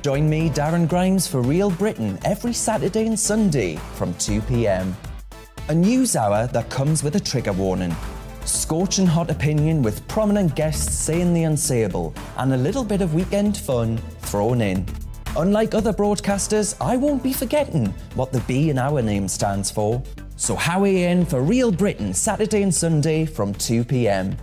Join me, Darren Grimes, for Real Britain every Saturday and Sunday from 2 p.m. A news hour that comes with a trigger warning. Scorching hot opinion with prominent guests saying the unsayable and a little bit of weekend fun thrown in. Unlike other broadcasters, I won't be forgetting what the B in our name stands for. So howie in for Real Britain Saturday and Sunday from 2 p.m.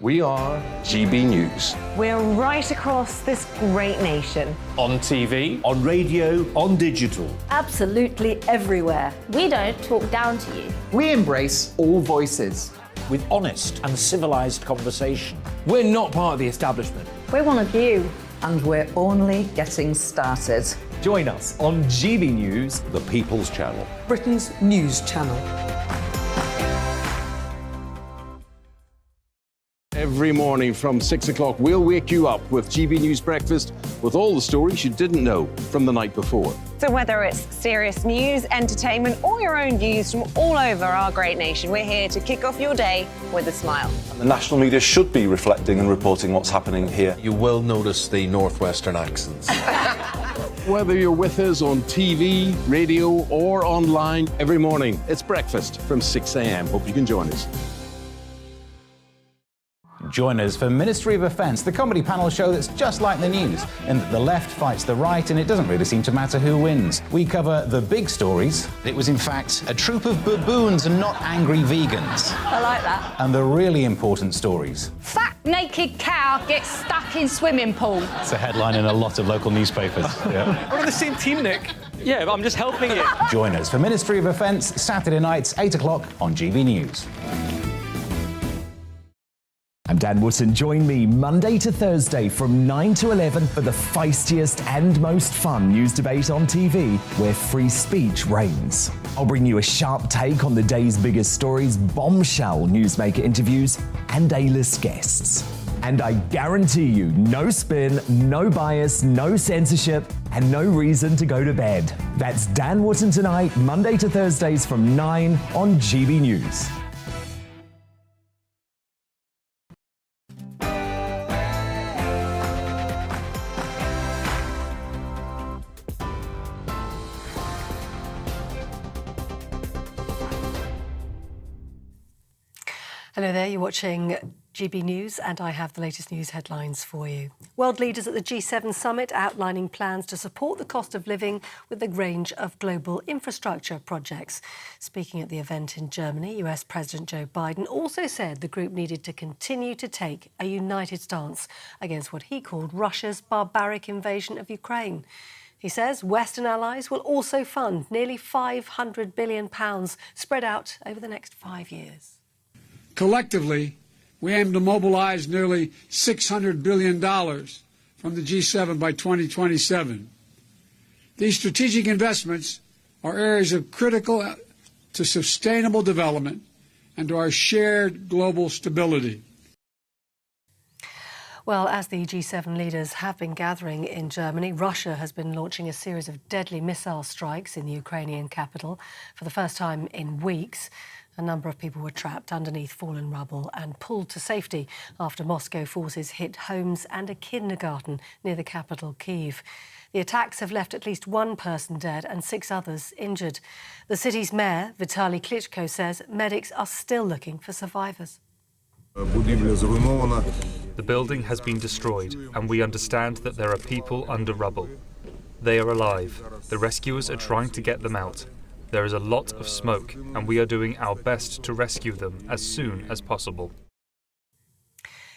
We are GB News. We're right across this great nation. On TV, on radio, on digital. Absolutely everywhere. We don't talk down to you. We embrace all voices. With honest and civilised conversation. we're not part of the establishment. We're one of you. And we're only getting started. Join us on GB News, The People's Channel. Britain's news channel. Every morning from 6 o'clock, we'll wake you up with GB News Breakfast with all the stories you didn't know from the night before. So whether it's serious news, entertainment, or your own views from all over our great nation, we're here to kick off your day with a smile. And the national media should be reflecting and reporting what's happening here. You will notice the northwestern accents. Whether you're with us on TV, radio, or online, every morning, it's breakfast from 6 a.m. Hope you can join us. Join us for Ministry of Offence, the comedy panel show that's just like the news, in that the left fights the right and it doesn't really seem to matter who wins. We cover the big stories. It was in fact a troop of baboons and not angry vegans. I like that. And the really important stories. Fat naked cow gets stuck in swimming pool. It's a headline in a lot of local newspapers. Yeah. We're on the same team, Nick. Yeah, I'm just helping you. Join us for Ministry of Offence, Saturday nights, 8 o'clock on GB News. I'm Dan Wootton. Join me Monday to Thursday from 9 to 11 for the feistiest and most fun news debate on TV, where free speech reigns. I'll bring you a sharp take on the day's biggest stories, bombshell newsmaker interviews, and A-list guests. And I guarantee you, no spin, no bias, no censorship, and no reason to go to bed. That's Dan Wootton tonight, Monday to Thursdays from 9 on GB News. Hello there, you're watching GB News and I have the latest news headlines for you. World leaders at the G7 summit outlining plans to support the cost of living with a range of global infrastructure projects. Speaking at the event in Germany, US President Joe Biden also said the group needed to continue to take a united stance against what he called Russia's barbaric invasion of Ukraine. He says Western allies will also fund nearly £500 billion spread out over the next 5 years. Collectively, we aim to mobilize nearly $600 billion from the G7 by 2027. These strategic investments are areas of critical to sustainable development and to our shared global stability. Well, as the G7 leaders have been gathering in Germany, Russia has been launching a series of deadly missile strikes in the Ukrainian capital for the first time in weeks. A number of people were trapped underneath fallen rubble and pulled to safety after Moscow forces hit homes and a kindergarten near the capital, Kyiv. The attacks have left at least one person dead and 6 others injured. The city's mayor, Vitaly Klitschko, says medics are still looking for survivors. The building has been destroyed and we understand that there are people under rubble. They are alive. The rescuers are trying to get them out. There is a lot of smoke, and we are doing our best to rescue them as soon as possible.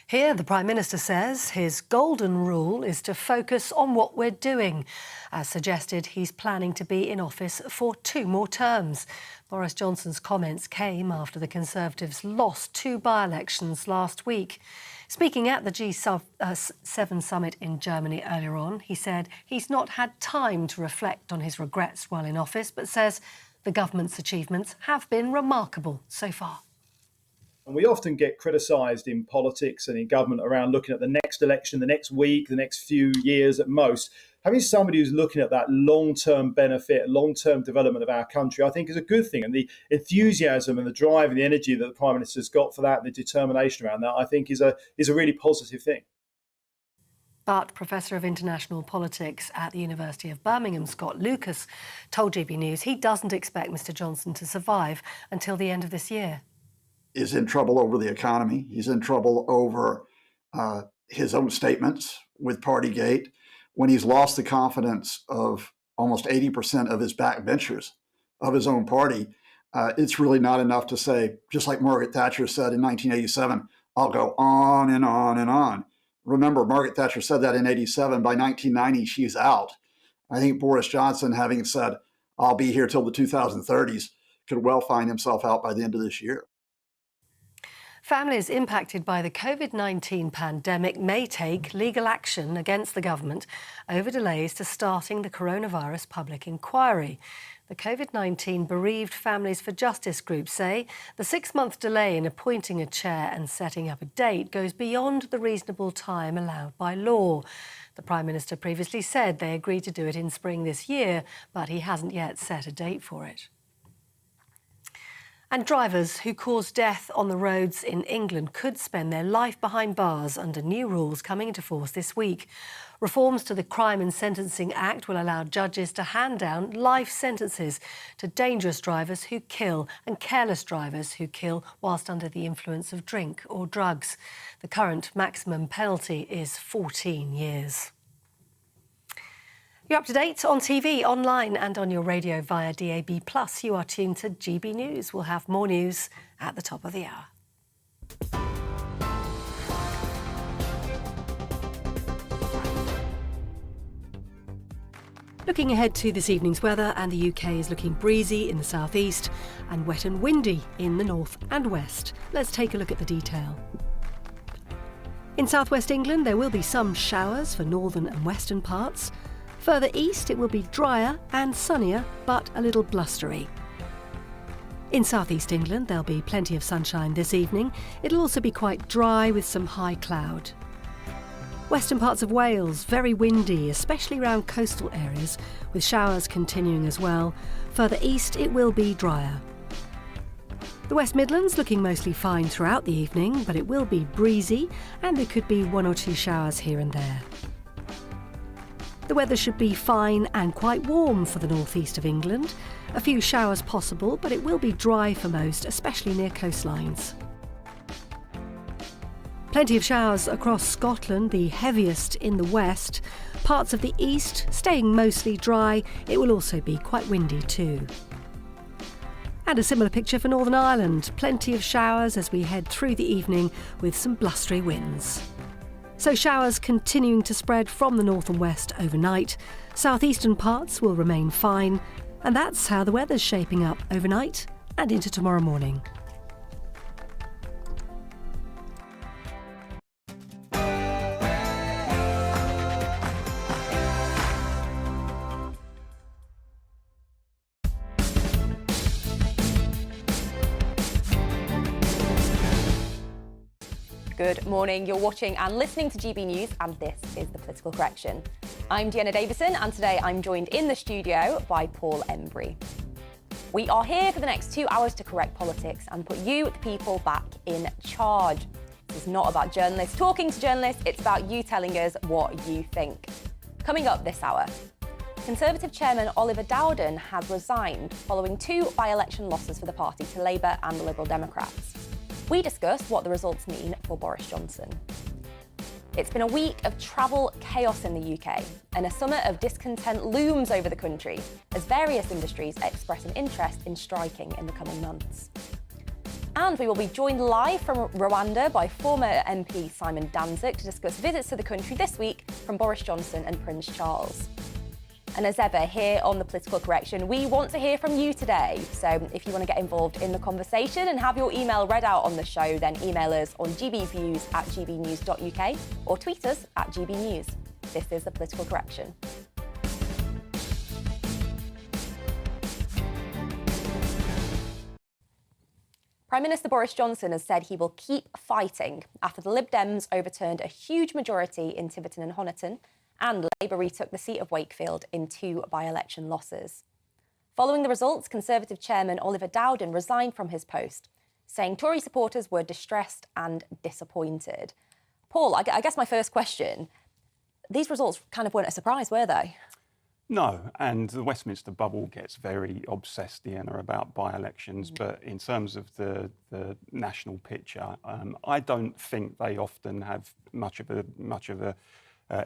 Here, the Prime Minister says his golden rule is to focus on what we're doing. As suggested, he's planning to be in office for 2 more terms. Boris Johnson's comments came after the Conservatives lost 2 by-elections last week. Speaking at the G7 summit in Germany earlier on, he said he's not had time to reflect on his regrets while in office, but says the government's achievements have been remarkable so far. And we often get criticised in politics and in government around looking at the next election, the next week, the next few years at most. Having somebody who's looking at that long-term benefit, long-term development of our country, I think is a good thing. And the enthusiasm and the drive and the energy that the Prime Minister's got for that and the determination around that, I think is a really positive thing. But Professor of International Politics at the University of Birmingham, Scott Lucas, told GB News he doesn't expect Mr Johnson to survive until the end of this year. Is in trouble over the economy. He's in trouble over his own statements with Partygate. When he's lost the confidence of almost 80% of his backbenchers of his own party, it's really not enough to say, just like Margaret Thatcher said in 1987, I'll go on and on and on. Remember, Margaret Thatcher said that in 87. By 1990, she's out. I think Boris Johnson, having said, I'll be here till the 2030s, could well find himself out by the end of this year. Families impacted by the COVID-19 pandemic may take legal action against the government over delays to starting the coronavirus public inquiry. The COVID-19 Bereaved Families for Justice group say the 6-month delay in appointing a chair and setting up a date goes beyond the reasonable time allowed by law. The Prime Minister previously said they agreed to do it in spring this year, but he hasn't yet set a date for it. And drivers who cause death on the roads in England could spend their life behind bars under new rules coming into force this week. Reforms to the Crime and Sentencing Act will allow judges to hand down life sentences to dangerous drivers who kill and careless drivers who kill whilst under the influence of drink or drugs. The current maximum penalty is 14 years. You're up to date on TV, online and on your radio via DAB+. You are tuned to GB News. We'll have more news at the top of the hour. Looking ahead to this evening's weather, and the UK is looking breezy in the southeast and wet and windy in the north and west. Let's take a look at the detail. In southwest England, there will be some showers for northern and western parts. Further east, it will be drier and sunnier, but a little blustery. In southeast England, there'll be plenty of sunshine this evening. It'll also be quite dry with some high cloud. Western parts of Wales, very windy, especially around coastal areas, with showers continuing as well. Further east, it will be drier. The West Midlands looking mostly fine throughout the evening, but it will be breezy and there could be 1 or 2 showers here and there. The weather should be fine and quite warm for the northeast of England. A few showers possible, but it will be dry for most, especially near coastlines. Plenty of showers across Scotland, the heaviest in the west. Parts of the east staying mostly dry. It will also be quite windy too. And a similar picture for Northern Ireland. Plenty of showers as we head through the evening with some blustery winds. So showers continuing to spread from the north and west overnight. Southeastern parts will remain fine. And that's how the weather's shaping up overnight and into tomorrow morning. Good morning. You're watching and listening to GB News, and this is The Political Correction. I'm Deanna Davison, and today I'm joined in the studio by Paul Embry. We are here for the next 2 hours to correct politics and put you, the people, back in charge. This is not about journalists talking to journalists, it's about you telling us what you think. Coming up this hour, Conservative Chairman Oliver Dowden has resigned following 2 by-election losses for the party to Labour and the Liberal Democrats. We discuss what the results mean for Boris Johnson. It's been a week of travel chaos in the UK, and a summer of discontent looms over the country as various industries express an interest in striking in the coming months. And we will be joined live from Rwanda by former MP Simon Danzig to discuss visits to the country this week from Boris Johnson and Prince Charles. And as ever, here on The Political Correction, we want to hear from you today. So if you want to get involved in the conversation and have your email read out on the show, then email us on gbviews@gbnews.uk or tweet us @gbnews. This is The Political Correction. Prime Minister Boris Johnson has said he will keep fighting after the Lib Dems overturned a huge majority in Tiverton and Honiton, and Labour retook the seat of Wakefield in 2 by-election losses. Following the results, Conservative chairman Oliver Dowden resigned from his post, saying Tory supporters were distressed and disappointed. Paul, I guess my first question, these results kind of weren't a surprise, were they? No, and the Westminster bubble gets very obsessed, Deanna, about by-elections, but in terms of the national picture, I don't think they often have much of a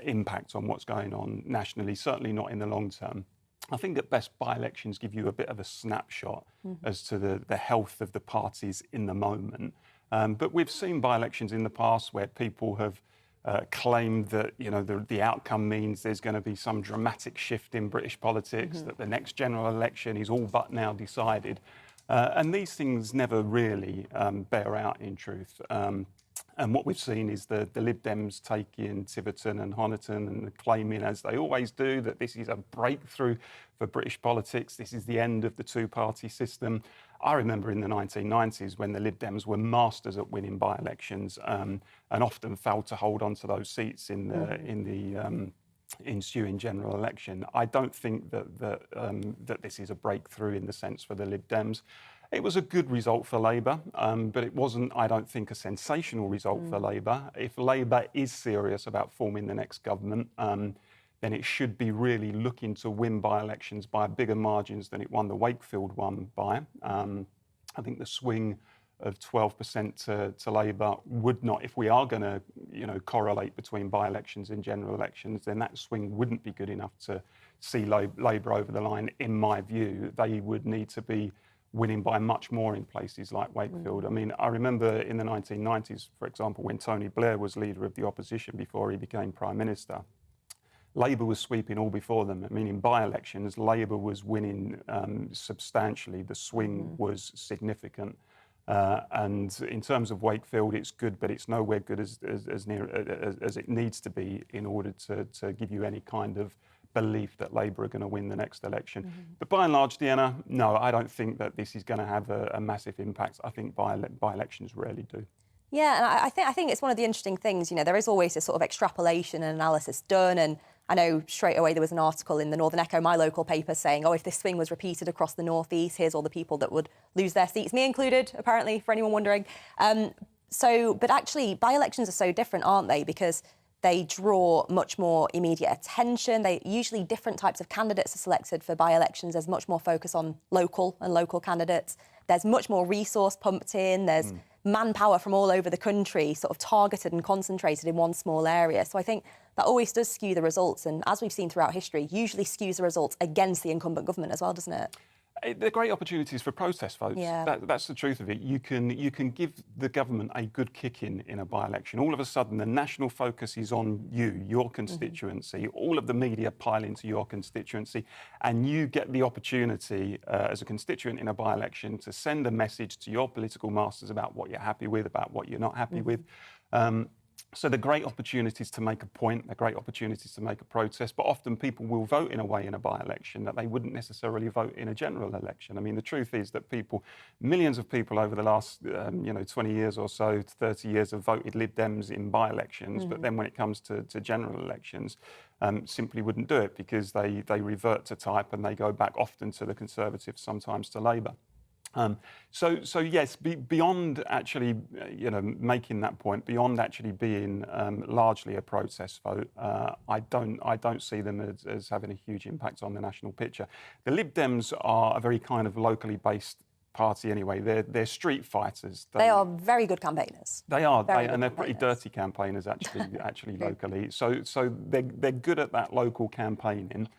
impact on what's going on nationally, certainly not in the long term. I think at best by-elections give you a bit of a snapshot as to the health of the parties in the moment. But we've seen by-elections in the past where people have claimed that the outcome means there's going to be some dramatic shift in British politics, that the next general election is all but now decided. And these things never really bear out in truth. And what we've seen is the Lib Dems taking Tiverton and Honiton and claiming, as they always do, that this is a breakthrough for British politics. This is the end of the two-party system. I remember in the 1990s when the Lib Dems were masters at winning by-elections and often failed to hold on to those seats in the ensuing general election. I don't think that this is a breakthrough in the sense for the Lib Dems. It was a good result for Labour, but it wasn't, I don't think, a sensational result for Labour. If Labour is serious about forming the next government, then it should be really looking to win by-elections by bigger margins than it won the Wakefield one by. I think the swing of 12% to Labour would not, if we are going to, correlate between by-elections and general elections, then that swing wouldn't be good enough to see Labour over the line, in my view. They would need to be winning by much more in places like Wakefield. I mean, I remember in the 1990s, for example, when Tony Blair was leader of the opposition before he became Prime Minister, Labour was sweeping all before them. I mean, in by-elections, Labour was winning substantially. The swing was significant. And in terms of Wakefield, it's good, but it's nowhere good as it needs to be in order to give you any kind of belief that Labour are going to win the next election. But by and large, Deanna, no, I don't think that this is going to have a massive impact. I think by-elections rarely do. Yeah, and I think it's one of the interesting things, there is always this sort of extrapolation and analysis done, and I know straight away there was an article in the Northern Echo, my local paper, saying, if this swing was repeated across the North East, here's all the people that would lose their seats, me included, apparently, for anyone wondering. But actually, by-elections are so different, aren't they? Because they draw much more immediate attention. Usually different types of candidates are selected for by-elections. There's much more focus on local candidates. There's much more resource pumped in. There's manpower from all over the country sort of targeted and concentrated in one small area. So I think that always does skew the results. And as we've seen throughout history, usually skews the results against the incumbent government as well, doesn't it? They're great opportunities for protest votes. Yeah. That's the truth of it. You can give the government a good kick in a by-election. All of a sudden, the national focus is on you, your constituency. All of the media pile into your constituency, and you get the opportunity as a constituent in a by-election to send a message to your political masters about what you're happy with, about what you're not happy with. So they're great opportunities to make a point, they're great opportunities to make a protest, but often people will vote in a way in a by-election that they wouldn't necessarily vote in a general election. I mean, the truth is that millions of people over the last 20 years or so, 30 years have voted Lib Dems in by-elections, but then when it comes to general elections, simply wouldn't do it because they revert to type and they go back often to the Conservatives, sometimes to Labour. So yes, beyond actually, making that point, beyond actually being largely a protest vote, I don't see them as having a huge impact on the national picture. The Lib Dems are a very kind of locally based party anyway. They're street fighters. They are very good campaigners. They are, and they're pretty dirty campaigners actually locally. So they're good at that local campaigning.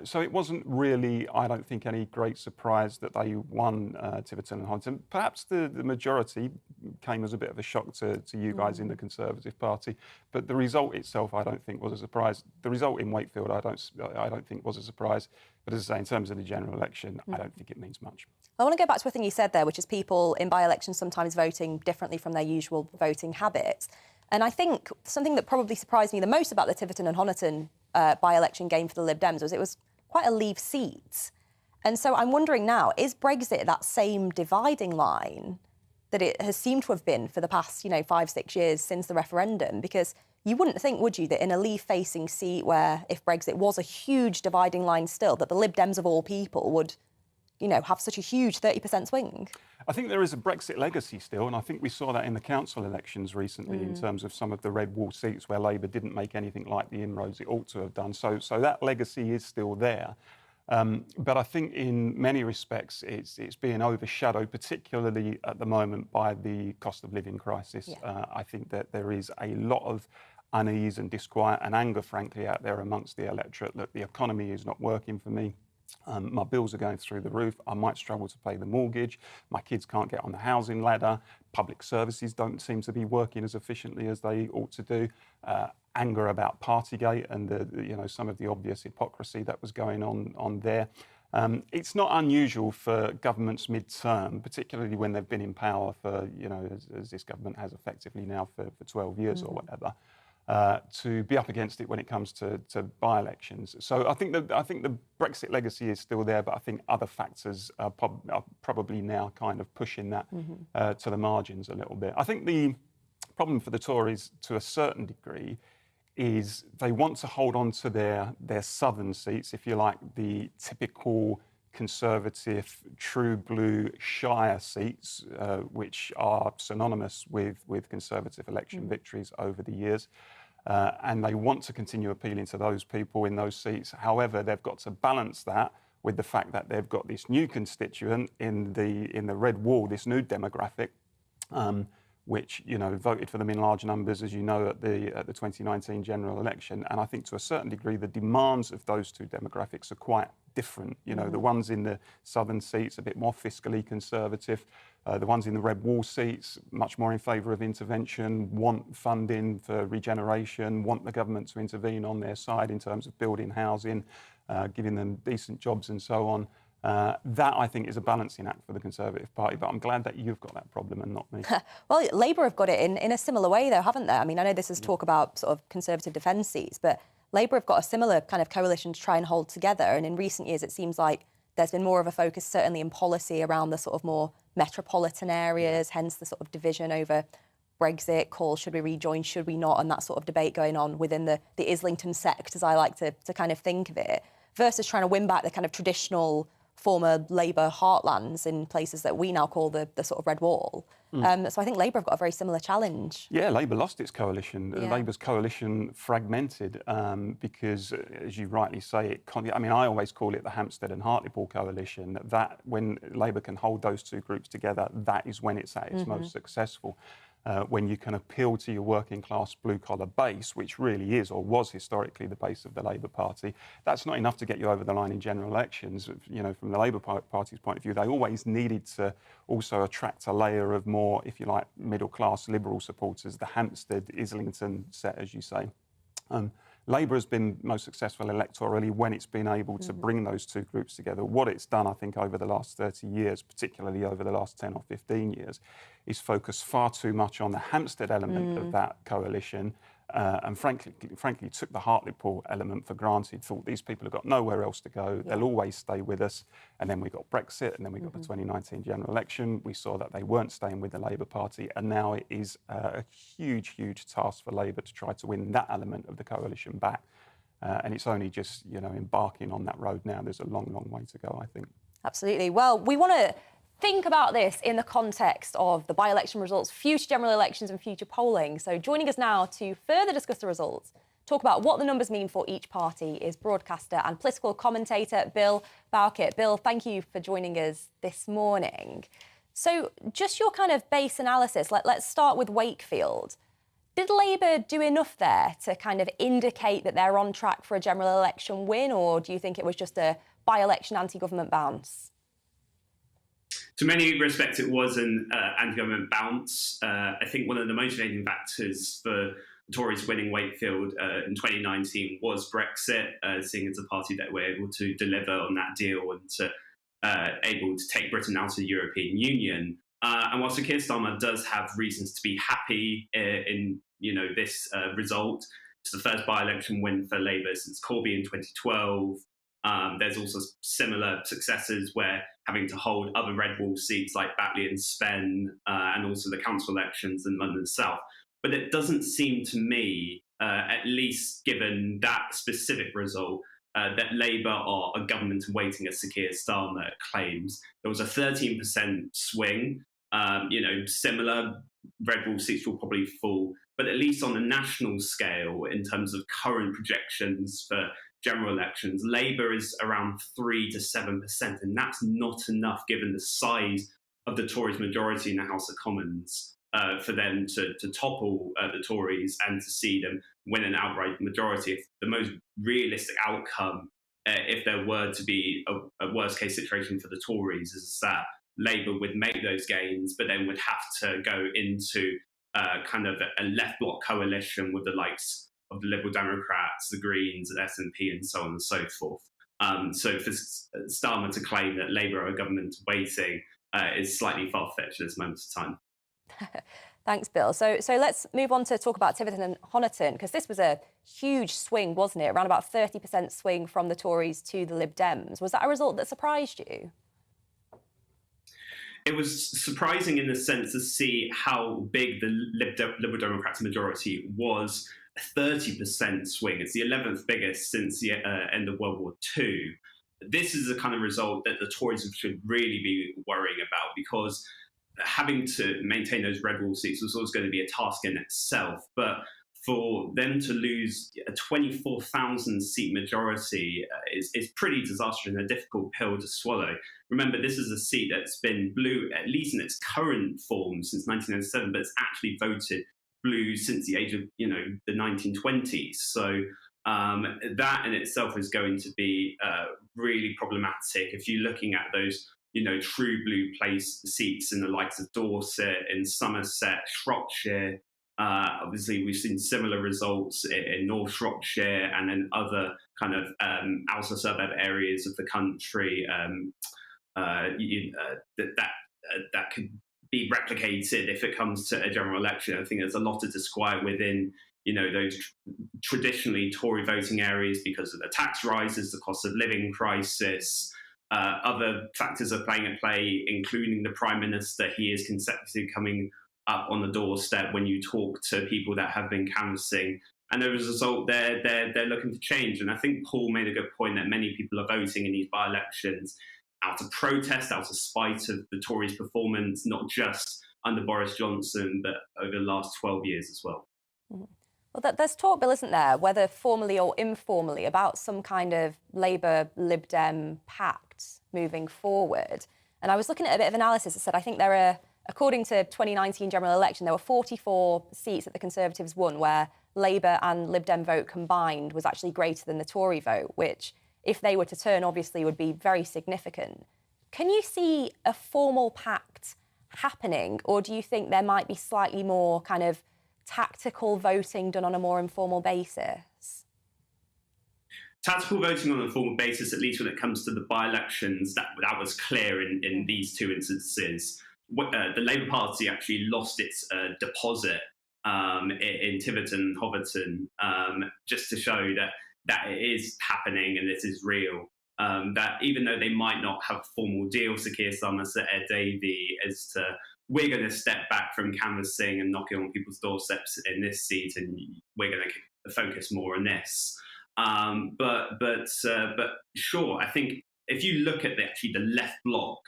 So it wasn't really, I don't think, any great surprise that they won Tiverton and Honiton. Perhaps the majority came as a bit of a shock to you guys in the Conservative Party, but the result itself, I don't think, was a surprise. The result in Wakefield, I don't think was a surprise. But as I say, in terms of the general election, I don't think it means much. I want to go back to a thing you said there, which is people in by-elections sometimes voting differently from their usual voting habits. And I think something that probably surprised me the most about the Tiverton and Honiton by-election game for the Lib Dems was it was quite a leave seat. And so I'm wondering now, is Brexit that same dividing line that it has seemed to have been for the past, 5-6 years since the referendum, because you wouldn't think, would you, that in a Leave-facing seat where, if Brexit was a huge dividing line still, that the Lib Dems of all people would, have such a huge 30% swing? I think there is a Brexit legacy still, and I think we saw that in the council elections recently in terms of some of the red wall seats where Labour didn't make anything like the inroads it ought to have done. So that legacy is still there. But I think in many respects it's being overshadowed, particularly at the moment, by the cost of living crisis. Yeah. I think that there is a lot of unease and disquiet and anger, frankly, out there amongst the electorate that the economy is not working for me. My bills are going through the roof. I might struggle to pay the mortgage. My kids can't get on the housing ladder. Public services don't seem to be working as efficiently as they ought to do. Anger about Partygate and some of the obvious hypocrisy that was going on there. It's not unusual for governments mid-term, particularly when they've been in power for, as this government has effectively now for 12 years or whatever, to be up against it when it comes to by-elections. So I think the Brexit legacy is still there, but I think other factors are probably now kind of pushing that to the margins a little bit. I think the problem for the Tories, to a certain degree, is they want to hold on to their southern seats, if you like, the typical Conservative, true blue Shire seats, which are synonymous with Conservative election victories over the years. And they want to continue appealing to those people in those seats. However, they've got to balance that with the fact that they've got this new constituent in the red wall, this new demographic, which voted for them in large numbers, as you know, at the 2019 general election. And I think to a certain degree, the demands of those two demographics are quite different. The ones in the southern seats a bit more fiscally conservative. The ones in the red wall seats much more in favour of intervention, want funding for regeneration, want the government to intervene on their side in terms of building housing, giving them decent jobs and so on. That, I think, is a balancing act for the Conservative Party, but I'm glad that you've got that problem and not me. Well, Labour have got it in a similar way, though, haven't they? I mean, I know this is talk about sort of Conservative defence seats, but Labour have got a similar kind of coalition to try and hold together. And in recent years, it seems like there's been more of a focus, certainly in policy, around the sort of more metropolitan areas, hence the sort of division over Brexit, calls, should we rejoin, should we not, and that sort of debate going on within the Islington sect, as I like to kind of think of it, versus trying to win back the kind of traditional former Labour heartlands in places that we now call the sort of red wall. So I think Labour have got a very similar challenge. Yeah, Labour lost its coalition. Yeah. Labour's coalition fragmented because, as you rightly say, I always call it the Hampstead and Hartlepool coalition. That when Labour can hold those two groups together, that is when it's at its most successful. When you can appeal to your working class blue collar base, which really is or was historically the base of the Labour Party, that's not enough to get you over the line in general elections. From the Labour Party's point of view, they always needed to also attract a layer of more, if you like, middle class liberal supporters, the Hampstead, Islington set, as you say. Labour has been most successful electorally when it's been able to bring those two groups together. What it's done, I think, over the last 30 years, particularly over the last 10 or 15 years, is focus far too much on the Hampstead element of that coalition and frankly took the Hartlepool element for granted, thought these people have got nowhere else to go, they'll always stay with us. And then we got Brexit, and then we got the 2019 general election. We saw that they weren't staying with the Labour Party, and now it is a huge, huge task for Labour to try to win that element of the coalition back. And it's only just, embarking on that road now. There's a long, long way to go, I think. Absolutely. Well, we want to think about this in the context of the by-election results, future general elections and future polling. So joining us now to further discuss the results, talk about what the numbers mean for each party, is broadcaster and political commentator Bill Bowkett. Bill, thank you for joining us this morning. So just your kind of base analysis, let's start with Wakefield. Did Labour do enough there to kind of indicate that they're on track for a general election win, or do you think it was just a by-election anti-government bounce? To many respects, it was an anti-government bounce. I think one of the motivating factors for the Tories winning Wakefield in 2019 was Brexit, seeing as a party that were able to deliver on that deal and to able to take Britain out of the European Union. And whilst Keir Starmer does have reasons to be happy in this result, it's the first by-election win for Labour since Corby in 2012. There's also similar successes where having to hold other red wall seats like Batley and Spen, and also the council elections in London South. But it doesn't seem to me, at least given that specific result, that Labour are a government in waiting, as Sir Keir Starmer claims. There was a 13% swing. Similar, red wall seats will probably fall. But at least on a national scale, in terms of current projections for general elections, Labour is around 3 to 7%, and that's not enough given the size of the Tories' majority in the House of Commons for them to topple the Tories and to see them win an outright majority. If the most realistic outcome, if there were to be a worst-case situation for the Tories, is that Labour would make those gains, but then would have to go into kind of a left bloc coalition with the likes of the Liberal Democrats, the Greens, the SNP, and so on and so forth. So for Starmer to claim that Labour are a government waiting is slightly far-fetched at this moment of time. Thanks, Bill. So let's move on to talk about Tiverton and Honiton, because this was a huge swing, wasn't it? Around about 30% swing from the Tories to the Lib Dems. Was that a result that surprised you? It was surprising in the sense to see how big the Liberal Democrats majority was. A 30% swing. It's the 11th biggest since the end of World War II. This is the kind of result that the Tories should really be worrying about, because having to maintain those red wall seats was always going to be a task in itself. But for them to lose a 24,000 seat majority is pretty disastrous and a difficult pill to swallow. Remember, this is a seat that's been blue, at least in its current form, since 1907, but it's actually voted blue since the age of, the 1920s. So that in itself is going to be really problematic if you're looking at those true blue place seats in the likes of Dorset, in Somerset, Shropshire. Obviously, we've seen similar results in North Shropshire and in other kind of outer suburb areas of the country. That could be replicated if it comes to a general election. I think there's a lot of disquiet within those traditionally Tory voting areas because of the tax rises, the cost of living crisis. Other factors are playing at play, including the Prime Minister. He is consecutively coming up on the doorstep when you talk to people that have been canvassing. And as a result, they're looking for change. And I think Paul made a good point that many people are voting in these by-elections out of protest, out of spite of the Tories' performance, not just under Boris Johnson, but over the last 12 years as well. Mm-hmm. Well, there's talk, Bill, isn't there, whether formally or informally, about some kind of Labour-Lib Dem pact moving forward. And I was looking at a bit of analysis that said, I think there are, according to 2019 general election, there were 44 seats that the Conservatives won where Labour and Lib Dem vote combined was actually greater than the Tory vote, which, if they were to turn, obviously would be very significant. Can you see a formal pact happening, or do you think there might be slightly more kind of tactical voting done on a more informal basis? Tactical voting on a formal basis, at least when it comes to the by-elections, that was clear in these two instances. The Labour Party actually lost its deposit in Tiverton and Honiton, just to show that it is happening and this is real. That even though they might not have a formal deal, Sir Keir Starmer, Sir Ed Davey, as to we're going to step back from canvassing and knocking on people's doorsteps in this seat, and we're going to focus more on this. But sure, I think if you look at the left bloc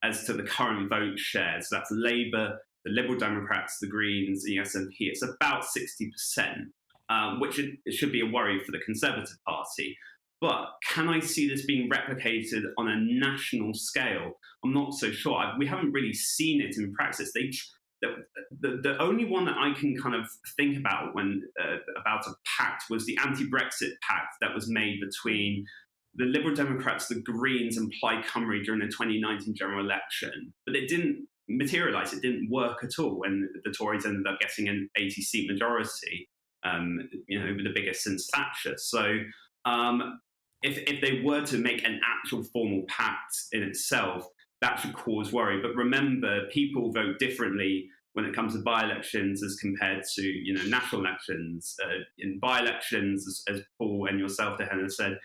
as to the current vote shares, that's Labour, the Liberal Democrats, the Greens, the SNP, it's about 60%, which it should be a worry for the Conservative Party. But can I see this being replicated on a national scale? I'm not so sure. We haven't really seen it in practice. The only one that I can kind of think about about a pact was the anti-Brexit pact that was made between the Liberal Democrats, the Greens, and Plaid Cymru during the 2019 general election. But it didn't materialise. It didn't work at all when the Tories ended up getting an 80-seat majority, the biggest since Thatcher. So if they were to make an actual formal pact in itself, that should cause worry. But remember, people vote differently when it comes to by-elections as compared to national elections. In by-elections, as Paul and yourself, Dehenna, said,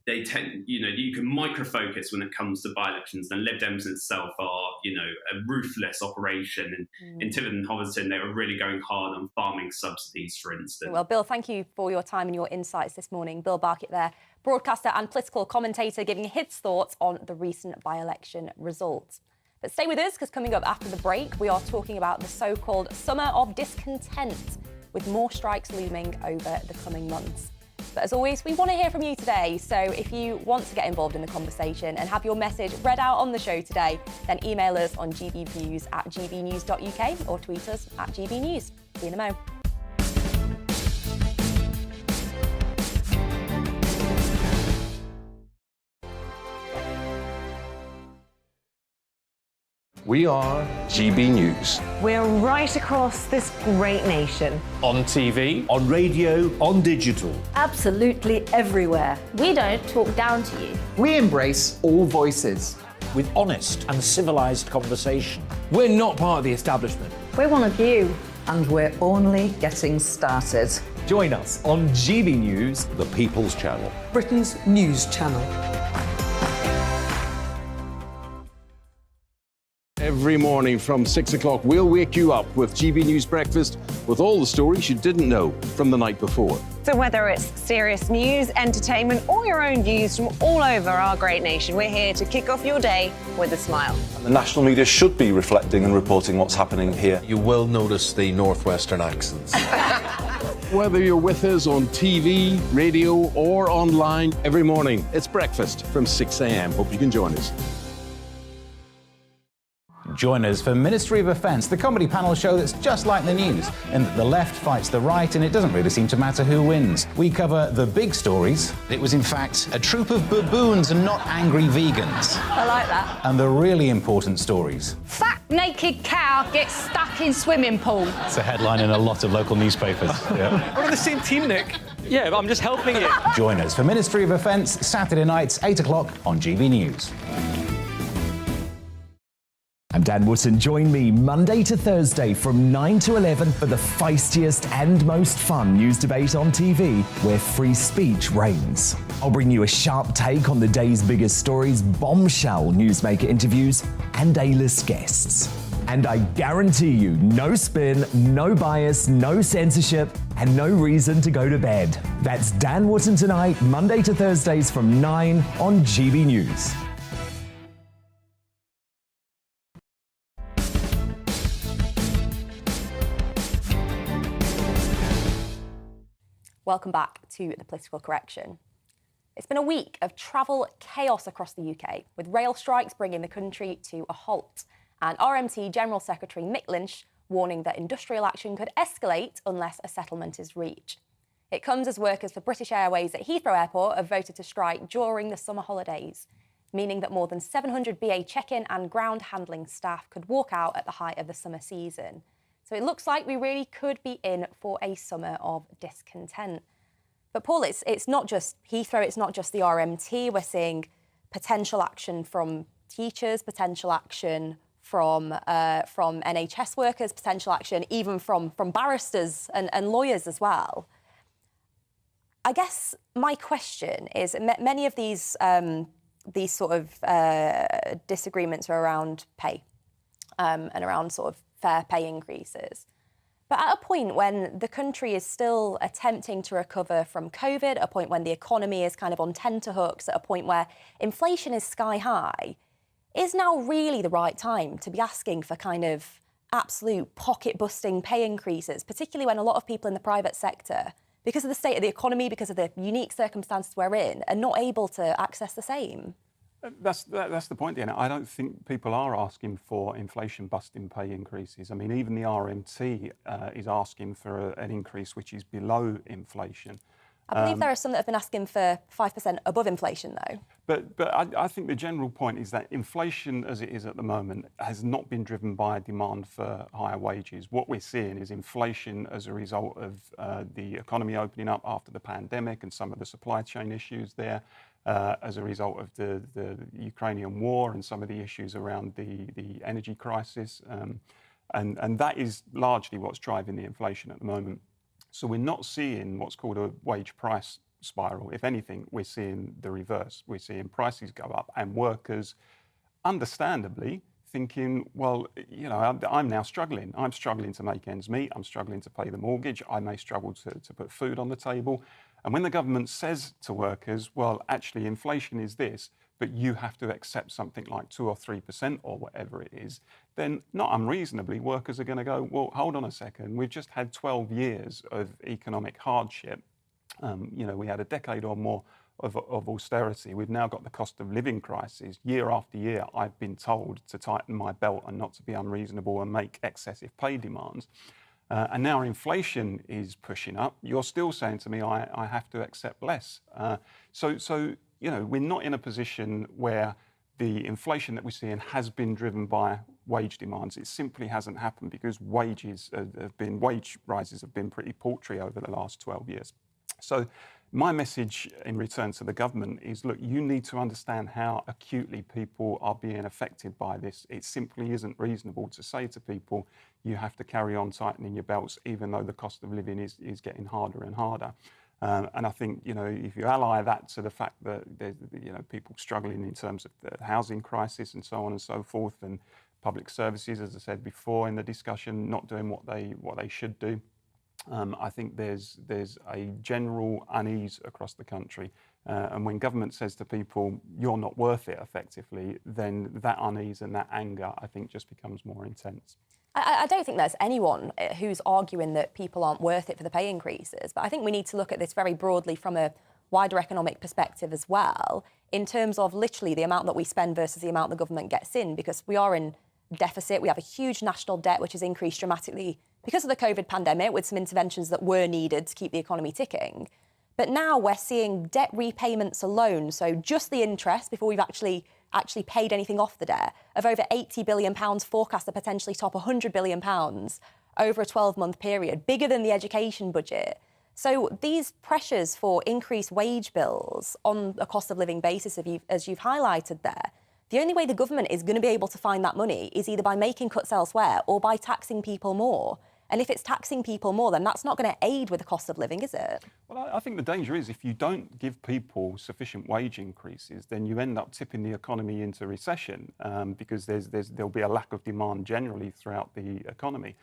they tend, you can micro-focus when it comes to by-elections. And Lib Dems itself are, a ruthless operation. And in Tiverton and Hobbiton, they were really going hard on farming subsidies, for instance. Well, Bill, thank you for your time and your insights this morning. Bill Barkett there, broadcaster and political commentator, giving his thoughts on the recent by-election results. But stay with us, because coming up after the break, we are talking about the so-called summer of discontent, with more strikes looming over the coming months. But as always, we want to hear from you today. So if you want to get involved in the conversation and have your message read out on the show today, then email us on gbviews@gbnews.uk or tweet us @gbnews. See you in a mo. We are GB News. We're right across this great nation. On TV, on radio, on digital. Absolutely everywhere. We don't talk down to you. We embrace all voices. With honest and civilised conversation. We're not part of the establishment. We're one of you. And we're only getting started. Join us on GB News, The People's Channel. Britain's news channel. Every morning from 6 o'clock, we'll wake you up with GB News Breakfast with all the stories you didn't know from the night before. So whether it's serious news, entertainment, or your own views from all over our great nation, we're here to kick off your day with a smile. And the national media should be reflecting and reporting what's happening here. You will notice the northwestern accents. Whether you're with us on TV, radio, or online, every morning, it's breakfast from 6 a.m. Hope you can join us. Join us for Ministry of Defence, the comedy panel show that's just like the news, in that the left fights the right and it doesn't really seem to matter who wins. We cover the big stories. It was in fact a troop of baboons and not angry vegans. I like that. And the really important stories. Fat naked cow gets stuck in swimming pool. It's a headline in a lot of local newspapers. Yeah. We're on the same team, Nick. Yeah, but I'm just helping you. Join us for Ministry of Defence, Saturday nights, 8 o'clock on GB News. I'm Dan Wootton. Join me Monday to Thursday from 9 to 11 for the feistiest and most fun news debate on TV, where free speech reigns. I'll bring you a sharp take on the day's biggest stories, bombshell newsmaker interviews, and A-list guests. And I guarantee you, no spin, no bias, no censorship, and no reason to go to bed. That's Dan Wootton tonight, Monday to Thursdays from 9 on GB News. Welcome back to The Political Correction. It's been a week of travel chaos across the UK, with rail strikes bringing the country to a halt, and RMT General Secretary Mick Lynch warning that industrial action could escalate unless a settlement is reached. It comes as workers for British Airways at Heathrow Airport have voted to strike during the summer holidays, meaning that more than 700 BA check-in and ground handling staff could walk out at the height of the summer season. So it looks like we really could be in for a summer of discontent. But Paul, it's not just Heathrow, it's not just the RMT. We're seeing potential action from teachers, potential action from NHS workers, potential action even from barristers and lawyers as well. I guess my question is, many of these sort of disagreements are around pay and around sort of fair pay increases. But at a point when the country is still attempting to recover from COVID, at a point when the economy is kind of on tenterhooks, at a point where inflation is sky high, is now really the right time to be asking for kind of absolute pocket-busting pay increases, particularly when a lot of people in the private sector, because of the state of the economy, because of the unique circumstances we're in, are not able to access the same? That's the point, Deanna. I don't think people are asking for inflation-busting pay increases. I mean, even the RMT is asking for an increase which is below inflation. I believe there are some that have been asking for 5% above inflation, though. But I think the general point is that inflation, as it is at the moment, has not been driven by demand for higher wages. What we're seeing is inflation as a result of the economy opening up after the pandemic and some of the supply chain issues there, as a result of the Ukrainian war and some of the issues around the energy crisis. And that is largely what's driving the inflation at the moment. So we're not seeing what's called a wage price spiral. If anything, we're seeing the reverse. We're seeing prices go up and workers, understandably, thinking, well, you know, I'm now struggling. I'm struggling to make ends meet. I'm struggling to pay the mortgage. I may struggle to put food on the table. And when the government says to workers, well, actually, inflation is this, but you have to accept something like 2 or 3% or whatever it is, then not unreasonably, workers are going to go, well, hold on a second. We've just had 12 years of economic hardship. You know, we had a decade or more of austerity. We've now got the cost of living crisis. Year after year, I've been told to tighten my belt and not to be unreasonable and make excessive pay demands. And now inflation is pushing up. You're still saying to me, I have to accept less. So, you know, we're not in a position where the inflation that we're seeing has been driven by wage demands. It simply hasn't happened because wage rises have been pretty paltry over the last 12 years. So my message in return to the government is, look, you need to understand how acutely people are being affected by this. It simply isn't reasonable to say to people, you have to carry on tightening your belts, even though the cost of living is getting harder and harder. And I think, you know, if you ally that to the fact that there's, you know, people struggling in terms of the housing crisis and so on and so forth, and public services, as I said before in the discussion, not doing what they should do, I think there's a general unease across the country. And when government says to people, you're not worth it, effectively, then that unease and that anger, I think, just becomes more intense. I don't think there's anyone who's arguing that people aren't worth it for the pay increases, but I think we need to look at this very broadly from a wider economic perspective as well, in terms of literally the amount that we spend versus the amount the government gets in, because we are in deficit. We have a huge national debt, which has increased dramatically because of the COVID pandemic, with some interventions that were needed to keep the economy ticking. But now we're seeing debt repayments alone, so just the interest before we've actually paid anything off the debt, of over £80 billion, forecast to potentially top £100 billion over a 12-month period, bigger than the education budget. So these pressures for increased wage bills on a cost of living basis, as you've highlighted there, the only way the government is going to be able to find that money is either by making cuts elsewhere or by taxing people more. And if it's taxing people more, then that's not going to aid with the cost of living, is it? Well, I think the danger is if you don't give people sufficient wage increases, then you end up tipping the economy into recession because there'll be a lack of demand generally throughout the economy.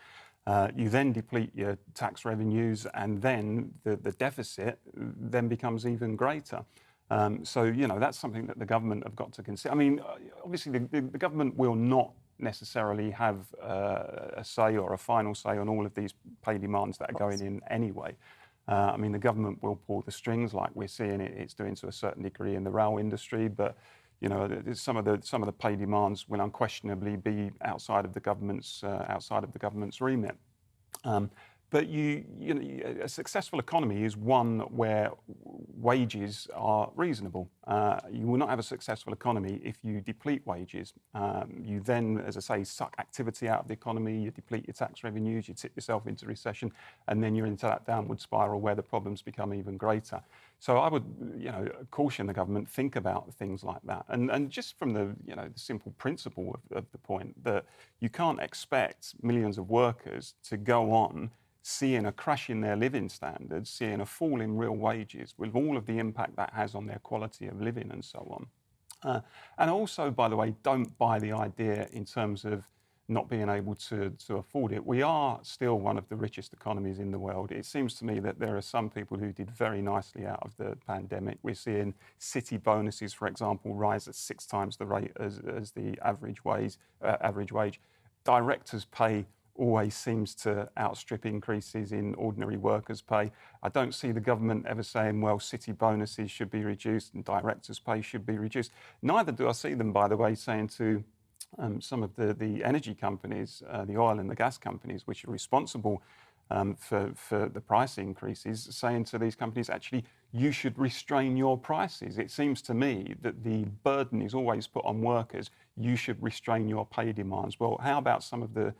You then deplete your tax revenues, and then the deficit then becomes even greater. So, you know, that's something that the government have got to consider. I mean, obviously, the government will not necessarily have a say or a final say on all of these pay demands that are going in anyway. I mean, the government will pull the strings, like we're seeing it's doing to a certain degree in the rail industry, but you know, some of the pay demands will unquestionably be outside of the government's remit. But you know, a successful economy is one where wages are reasonable. You will not have a successful economy if you deplete wages. You then, as I say, suck activity out of the economy, you deplete your tax revenues, you tip yourself into recession, and then you're into that downward spiral where the problems become even greater. So I would, you know, caution the government, think about things like that. And just from the, you know, the simple principle of the point that you can't expect millions of workers to go on seeing a crash in their living standards, seeing a fall in real wages, with all of the impact that has on their quality of living and so on. And also, by the way, don't buy the idea in terms of not being able to afford it. We are still one of the richest economies in the world. It seems to me that there are some people who did very nicely out of the pandemic. We're seeing city bonuses, for example, rise at 6 times the rate as the average wage. Directors' pay always seems to outstrip increases in ordinary workers' pay. I don't see the government ever saying, well, city bonuses should be reduced and directors' pay should be reduced. Neither do I see them, by the way, saying to some of the energy companies, the oil and the gas companies, which are responsible for the price increases, saying to these companies, actually, you should restrain your prices. It seems to me that the burden is always put on workers. You should restrain your pay demands. Well, how about some of the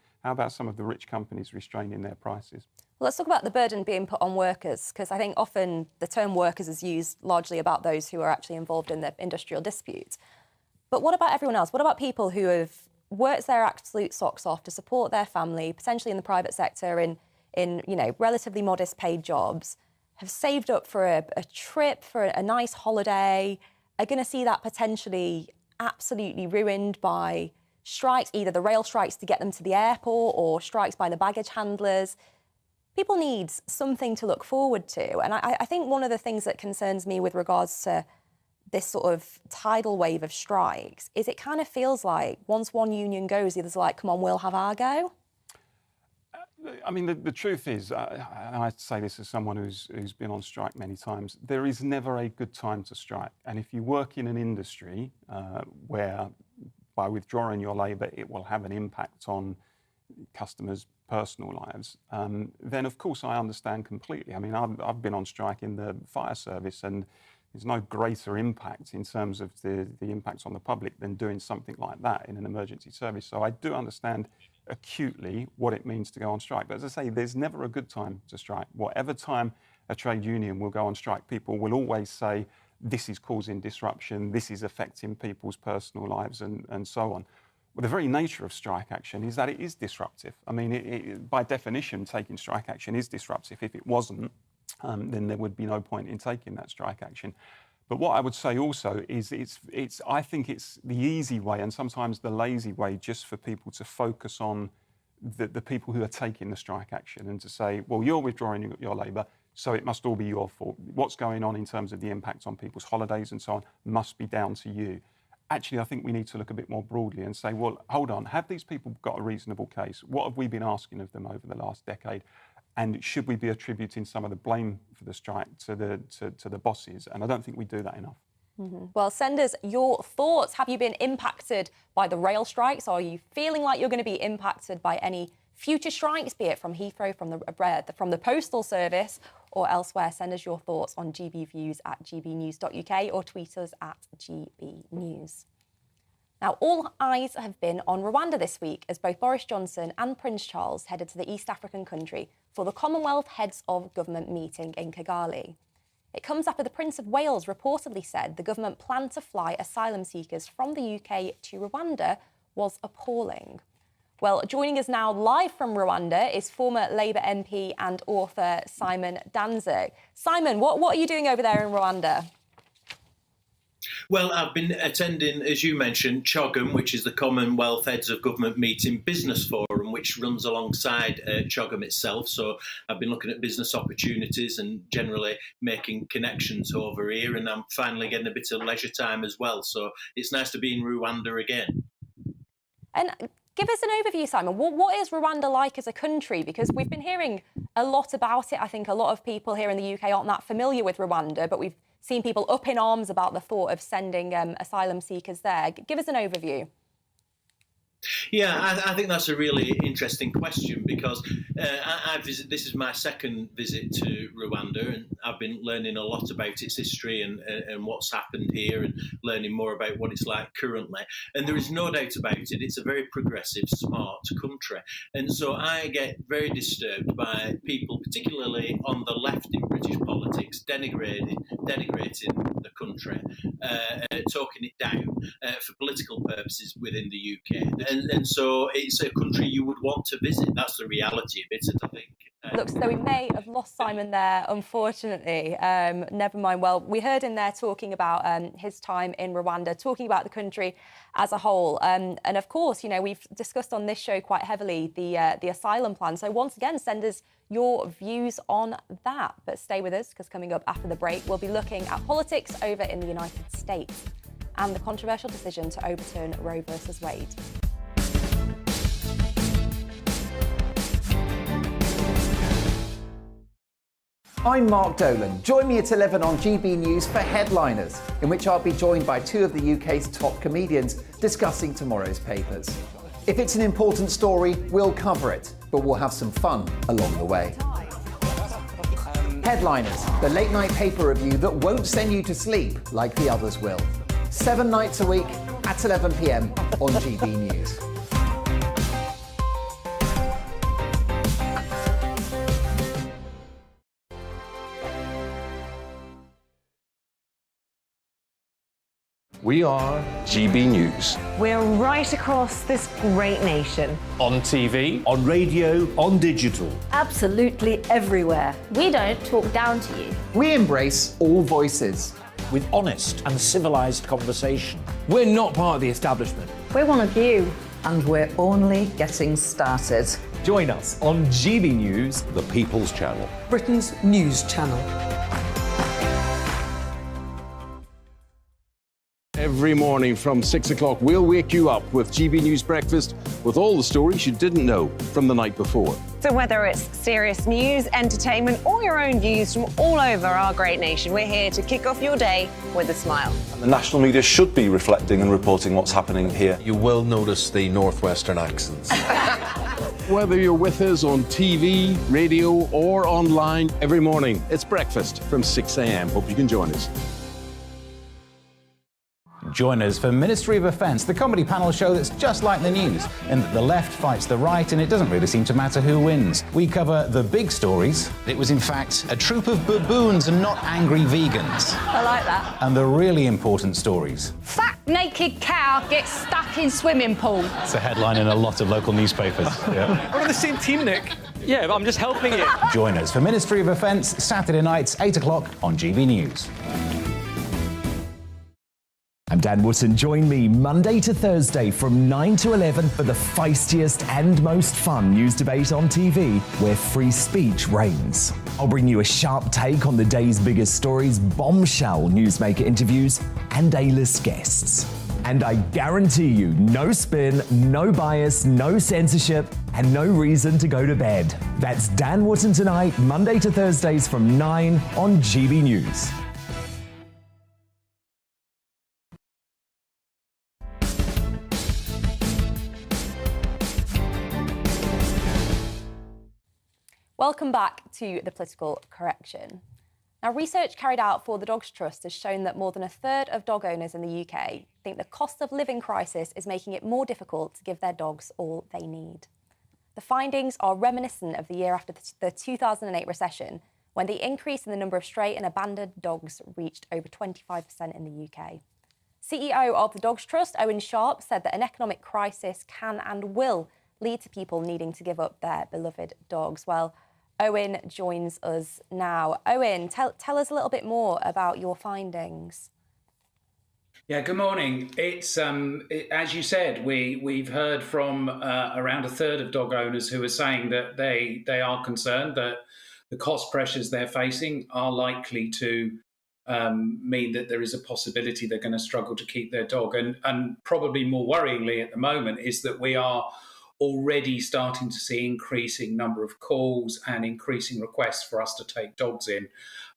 rich companies restraining their prices? Well, let's talk about the burden being put on workers, because I think often the term workers is used largely about those who are actually involved in the industrial dispute. But what about everyone else? What about people who have worked their absolute socks off to support their family, potentially in the private sector, in you know, relatively modest paid jobs, have saved up for a trip, for a nice holiday, are going to see that potentially absolutely ruined by strikes, either the rail strikes to get them to the airport or strikes by the baggage handlers. People need something to look forward to. And I think one of the things that concerns me with regards to this sort of tidal wave of strikes is it kind of feels like once one union goes, the others are like, come on, we'll have our go. I mean, the truth is, and I say this as someone who's been on strike many times, there is never a good time to strike. And if you work in an industry where by withdrawing your labour, it will have an impact on customers' personal lives, then of course I understand completely. I mean, I've been on strike in the fire service, and there's no greater impact in terms of the impacts on the public than doing something like that in an emergency service. So I do understand acutely what it means to go on strike. But as I say, there's never a good time to strike. Whatever time a trade union will go on strike, people will always say, this is causing disruption, this is affecting people's personal lives, and so on. Well, the very nature of strike action is that it is disruptive. I mean, by definition, taking strike action is disruptive. If it wasn't, then there would be no point in taking that strike action. But what I would say also is I think it's the easy way and sometimes the lazy way just for people to focus on the people who are taking the strike action and to say, well, you're withdrawing your labour, so it must all be your fault. What's going on in terms of the impact on people's holidays and so on must be down to you. Actually, I think we need to look a bit more broadly and say, well, hold on, have these people got a reasonable case? What have we been asking of them over the last decade? And should we be attributing some of the blame for the strike to the bosses? And I don't think we do that enough. Mm-hmm. Well, send us your thoughts. Have you been impacted by the rail strikes? Are you feeling like you're going to be impacted by any future strikes, be it from Heathrow, from the Postal Service or elsewhere? Send us your thoughts on gbviews@gbnews.uk or tweet us at gbnews. Now, all eyes have been on Rwanda this week as both Boris Johnson and Prince Charles headed to the East African country for the Commonwealth Heads of Government meeting in Kigali. It comes after the Prince of Wales reportedly said the government plan to fly asylum seekers from the UK to Rwanda was appalling. Well, joining us now live from Rwanda is former Labour MP and author Simon Danzig. Simon, what are you doing over there in Rwanda? Well, I've been attending, as you mentioned, CHOGM, which is the Commonwealth Heads of Government Meeting Business Forum, which runs alongside CHOGM itself. So I've been looking at business opportunities and generally making connections over here, and I'm finally getting a bit of leisure time as well. So it's nice to be in Rwanda again. And give us an overview, Simon. What is Rwanda like as a country? Because we've been hearing a lot about it. I think a lot of people here in the UK aren't that familiar with Rwanda, but we've seen people up in arms about the thought of sending asylum seekers there. Give us an overview. Yeah, I think that's a really interesting question because this is my second visit to Rwanda, and I've been learning a lot about its history and what's happened here and learning more about what it's like currently. And there is no doubt about it, it's a very progressive, smart country. And so I get very disturbed by people, particularly on the left in British politics, denigrating the country, talking it down for political purposes within the UK. And so it's a country you would want to visit. That's the reality of it, I think. Looks so we may have lost Simon there, unfortunately. Never mind. Well, we heard him there talking about his time in Rwanda, talking about the country as a whole. And of course, you know, we've discussed on this show quite heavily the asylum plan. So once again, send us your views on that. But stay with us, because coming up after the break, we'll be looking at politics over in the United States and the controversial decision to overturn Roe versus Wade. I'm Mark Dolan. Join me at 11 on GB News for Headliners, in which I'll be joined by two of the UK's top comedians discussing tomorrow's papers. If it's an important story, we'll cover it, but we'll have some fun along the way. Headliners, the late night paper review that won't send you to sleep like the others will. 7 nights a week at 11 p.m. on GB News. We are GB News. We're right across this great nation. On TV, on radio, on digital. Absolutely everywhere. We don't talk down to you. We embrace all voices. With honest and civilised conversation. We're not part of the establishment. We're one of you. And we're only getting started. Join us on GB News, The People's Channel. Britain's news channel. Every morning from 6 o'clock, we'll wake you up with GB News Breakfast with all the stories you didn't know from the night before. So whether it's serious news, entertainment, or your own views from all over our great nation, we're here to kick off your day with a smile. And the national media should be reflecting and reporting what's happening here. You will notice the northwestern accents. Whether you're with us on TV, radio, or online, every morning, it's breakfast from 6 a.m. Hope you can join us. Join us for Ministry of Offence, the comedy panel show that's just like the news, in that the left fights the right and it doesn't really seem to matter who wins. We cover the big stories. It was in fact a troop of baboons and not angry vegans. I like that. And the really important stories. Fat naked cow gets stuck in swimming pool. It's a headline in a lot of local newspapers. Yeah. We're on the same team, Nick. Yeah, but I'm just helping you. Join us for Ministry of Offence, Saturday nights, 8 o'clock on GB News. I'm Dan Wootton. Join me Monday to Thursday from 9 to 11 for the feistiest and most fun news debate on TV, where free speech reigns. I'll bring you a sharp take on the day's biggest stories, bombshell newsmaker interviews, and A-list guests. And I guarantee you, no spin, no bias, no censorship, and no reason to go to bed. That's Dan Wootton Tonight, Monday to Thursdays from 9 on GB News. Welcome back to the Political Correction. Now, research carried out for the Dogs Trust has shown that more than a third of dog owners in the UK think the cost of living crisis is making it more difficult to give their dogs all they need. The findings are reminiscent of the year after the 2008 recession, when the increase in the number of stray and abandoned dogs reached over 25% in the UK. CEO of the Dogs Trust, Owen Sharp, said that an economic crisis can and will lead to people needing to give up their beloved dogs. Well, Owen joins us now. Owen, tell us a little bit more about your findings. Yeah, good morning. It's as you said, we've heard from around a third of dog owners who are saying that they are concerned that the cost pressures they're facing are likely to mean that there is a possibility they're going to struggle to keep their dog. And probably more worryingly at the moment is that we are already starting to see increasing number of calls and increasing requests for us to take dogs in.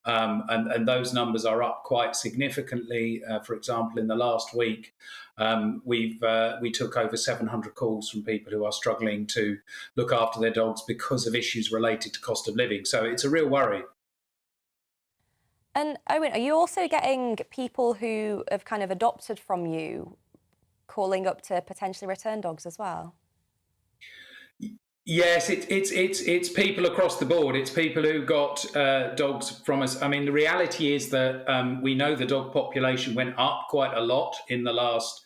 And those numbers are up quite significantly. For example, in the last week, we took over 700 calls from people who are struggling to look after their dogs because of issues related to cost of living. So it's a real worry. And Owen, are you also getting people who have kind of adopted from you calling up to potentially return dogs as well? Yes, it's people across the board. It's people who got dogs from us. I mean, the reality is that we know the dog population went up quite a lot in the last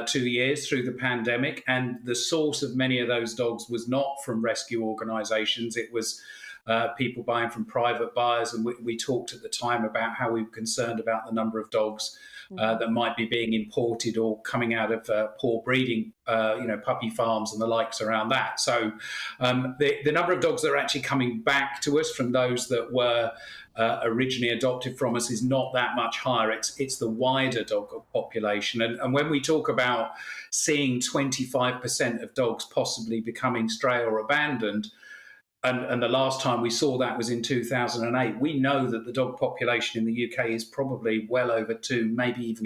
2 years through the pandemic, and the source of many of those dogs was not from rescue organisations. It was people buying from private buyers, and we talked at the time about how we were concerned about the number of dogs that might be being imported or coming out of poor breeding, puppy farms and the likes around that. So the number of dogs that are actually coming back to us from those that were originally adopted from us is not that much higher. It's the wider dog population. And when we talk about seeing 25% of dogs possibly becoming stray or abandoned, and the last time we saw that was in 2008. We know that the dog population in the UK is probably well over 2, maybe even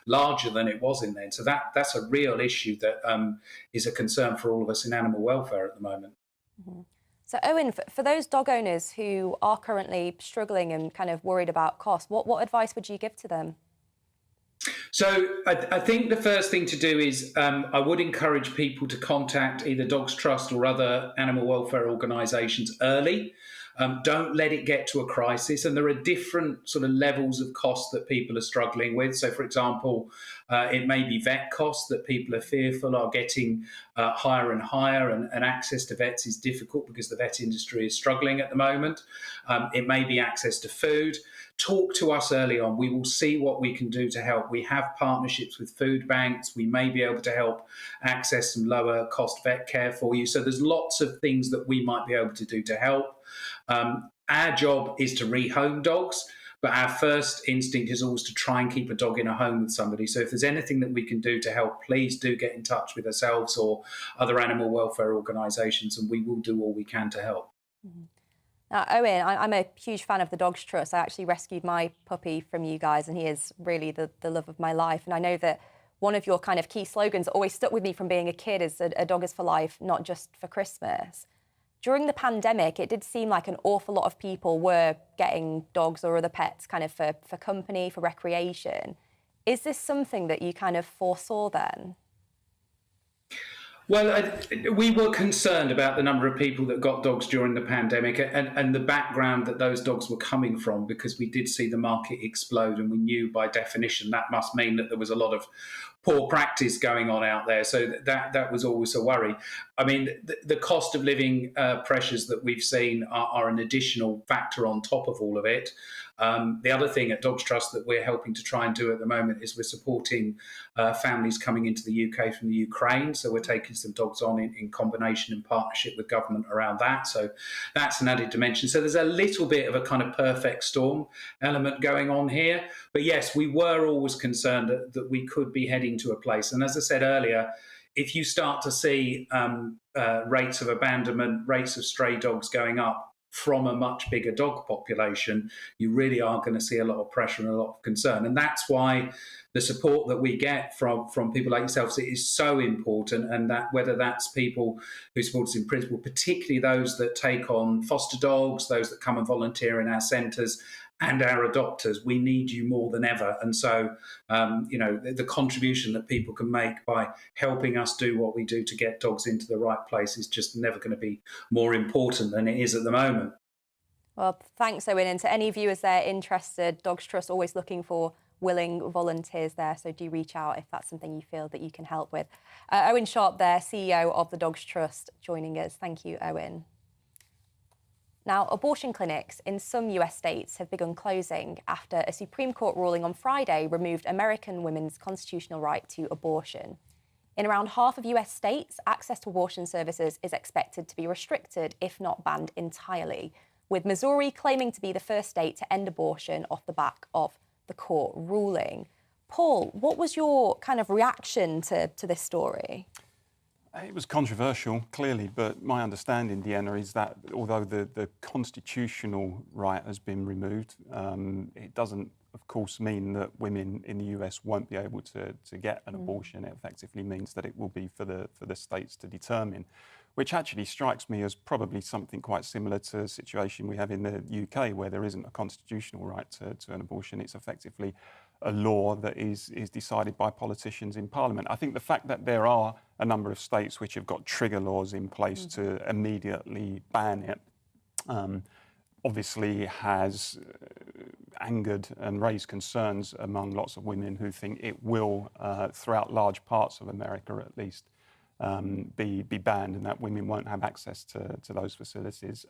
larger than it was in then. So that's a real issue that is a concern for all of us in animal welfare at the moment. Mm-hmm. So Owen, for those dog owners who are currently struggling and kind of worried about cost, what advice would you give to them? So I think the first thing to do is I would encourage people to contact either Dogs Trust or other animal welfare organisations early. Don't let it get to a crisis. And there are different sort of levels of cost that people are struggling with. So, for example, it may be vet costs that people are fearful are getting higher and higher, and access to vets is difficult because the vet industry is struggling at the moment. It may be access to food. Talk to us early on. We will see what we can do to help. We have partnerships with food banks. We may be able to help access some lower cost vet care for you. So there's lots of things that we might be able to do to help. Our job is to rehome dogs, but our first instinct is always to try and keep a dog in a home with somebody. So if there's anything that we can do to help, please do get in touch with ourselves or other animal welfare organisations, and we will do all we can to help. Mm-hmm. Now, Owen, I'm a huge fan of the Dogs Trust. I actually rescued my puppy from you guys, and he is really the love of my life. And I know that one of your kind of key slogans that always stuck with me from being a kid is a dog is for life, not just for Christmas. During the pandemic, it did seem like an awful lot of people were getting dogs or other pets kind of for company, for recreation. Is this something that you kind of foresaw then? Well, we were concerned about the number of people that got dogs during the pandemic and the background that those dogs were coming from, because we did see the market explode, and we knew by definition that must mean that there was a lot of poor practice going on out there. So that was always a worry. I mean, the cost of living pressures that we've seen are an additional factor on top of all of it. The other thing at Dogs Trust that we're helping to try and do at the moment is we're supporting families coming into the UK from the Ukraine. So we're taking some dogs on in combination and partnership with government around that. So that's an added dimension. So there's a little bit of a kind of perfect storm element going on here. But yes, we were always concerned that we could be heading to a place. And as I said earlier, if you start to see rates of abandonment, rates of stray dogs going up from a much bigger dog population, you really are going to see a lot of pressure and a lot of concern. And that's why the support that we get from people like yourselves is so important, and that whether that's people who support us in principle, particularly those that take on foster dogs, those that come and volunteer in our centres, and our adopters, we need you more than ever. And so, the contribution that people can make by helping us do what we do to get dogs into the right place is just never going to be more important than it is at the moment. Well, thanks, Owen. And to any viewers there interested, Dogs Trust always looking for willing volunteers there. So do reach out if that's something you feel that you can help with. Owen Sharp there, CEO of the Dogs Trust, joining us. Thank you, Owen. Now, abortion clinics in some US states have begun closing after a Supreme Court ruling on Friday removed American women's constitutional right to abortion. In around half of US states, access to abortion services is expected to be restricted, if not banned entirely, with Missouri claiming to be the first state to end abortion off the back of the court ruling. Paul, what was your kind of reaction to this story? It was controversial, clearly, but my understanding, Deanna, is that although the constitutional right has been removed, it doesn't, of course, mean that women in the US won't be able to get an abortion. It effectively means that it will be for the states to determine, which actually strikes me as probably something quite similar to a situation we have in the UK, where there isn't a constitutional right to an abortion. It's effectively a law that is decided by politicians in Parliament. I think the fact that there are a number of states which have got trigger laws in place to immediately ban it obviously has angered and raised concerns among lots of women who think it will, throughout large parts of America at least, be banned, and that women won't have access to those facilities.